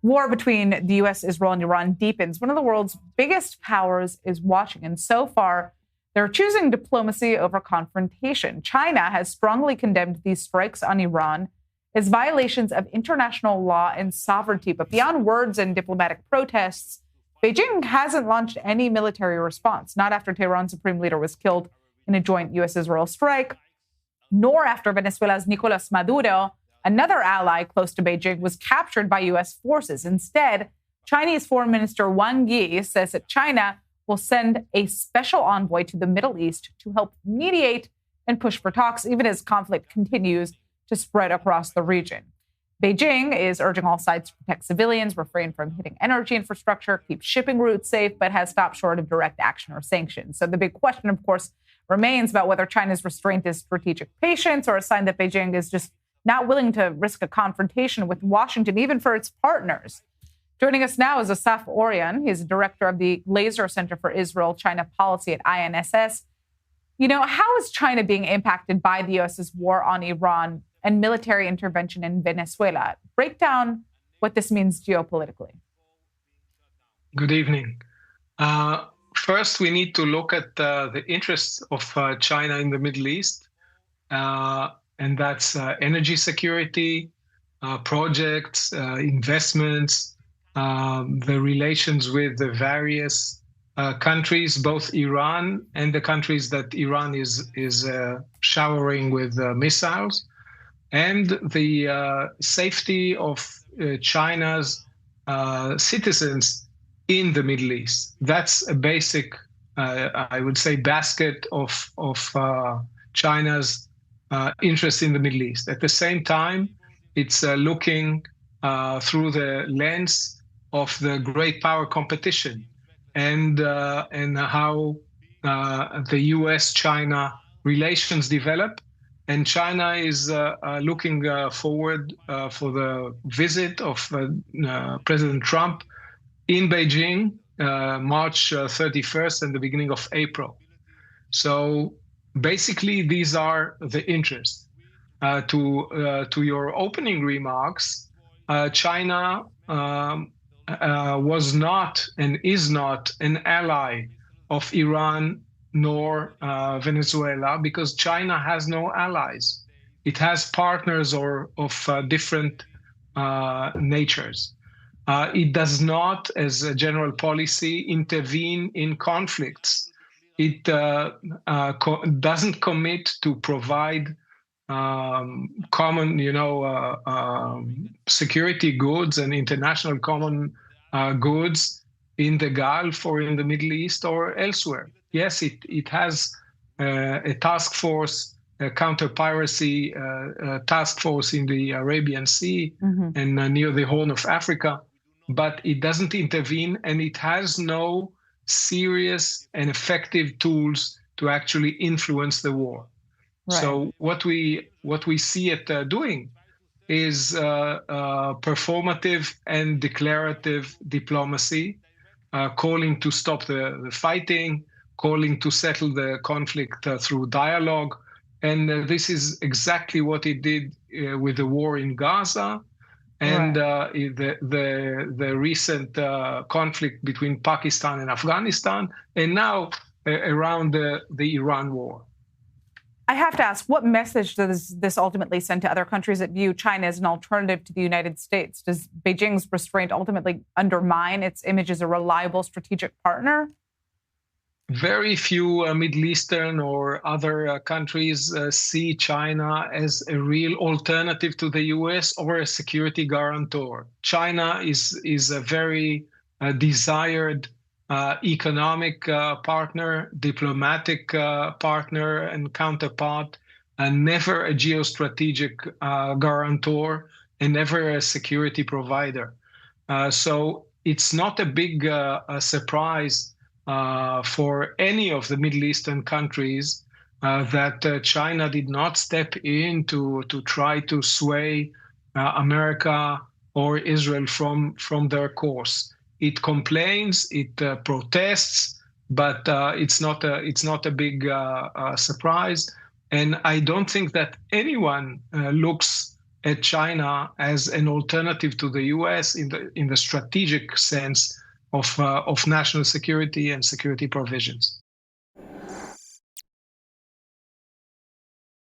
war between the U.S., Israel, and Iran deepens, one of the world's biggest powers is watching. And so far, they're choosing diplomacy over confrontation. China has strongly condemned these strikes on Iran as violations of international law and sovereignty. But beyond words and diplomatic protests, Beijing hasn't launched any military response, not after Tehran's supreme leader was killed in a joint U.S.-Israel strike, nor after Venezuela's Nicolas Maduro, another ally close to Beijing, was captured by U.S. forces. Instead, Chinese Foreign Minister Wang Yi says that China will send a special envoy to the Middle East to help mediate and push for talks, even as conflict continues to spread across the region. Beijing is urging all sides to protect civilians, refrain from hitting energy infrastructure, keep shipping routes safe, but has stopped short of direct action or sanctions. So the big question, of course, remains about whether China's restraint is strategic patience or a sign that Beijing is just not willing to risk a confrontation with Washington, even for its partners. Joining us now is Asaf Orion. He's director of the Laser Center for Israel-China Policy at INSS. How is China being impacted by the U.S.'s war on Iran and military intervention in Venezuela? Break down what this means geopolitically. Good evening. First, we need to look at the interests of China in the Middle East, and that's energy security, projects, investments, the relations with the various countries, both Iran and the countries that Iran is showering with missiles, and the safety of China's citizens in the Middle East. That's a basic, I would say, basket of China's interest in the Middle East. At the same time, it's looking through the lens of the great power competition and how the U.S.-China relations develop. And China is looking forward for the visit of President Trump in Beijing, March 31st and the beginning of April. So basically, these are the interests. To your opening remarks, China was not and is not an ally of Iran nor Venezuela, because China has no allies. It has partners of different natures. It does not, as a general policy, intervene in conflicts. It doesn't commit to provide common, security goods and international common goods in the Gulf or in the Middle East or elsewhere. Yes, it has a task force, a counter-piracy task force in the Arabian Sea and near the Horn of Africa, but it doesn't intervene, and it has no serious and effective tools to actually influence the war. Right. So what we see it doing is performative and declarative diplomacy, calling to stop the fighting, calling to settle the conflict through dialogue. And this is exactly what it did with the war in Gaza and the recent conflict between Pakistan and Afghanistan, and now around the Iran war. I have to ask, what message does this ultimately send to other countries that view China as an alternative to the United States? Does Beijing's restraint ultimately undermine its image as a reliable strategic partner? Very few Middle Eastern or other countries see China as a real alternative to the U.S. or a security guarantor. China is a very desired economic partner, diplomatic partner and counterpart, and never a geostrategic guarantor and never a security provider. So it's not a big surprise for any of the Middle Eastern countries that China did not step in to try to sway America or Israel from their course. It complains, it protests, but it's not a big surprise. And I don't think that anyone looks at China as an alternative to the U.S. in the strategic sense of national security and security provisions.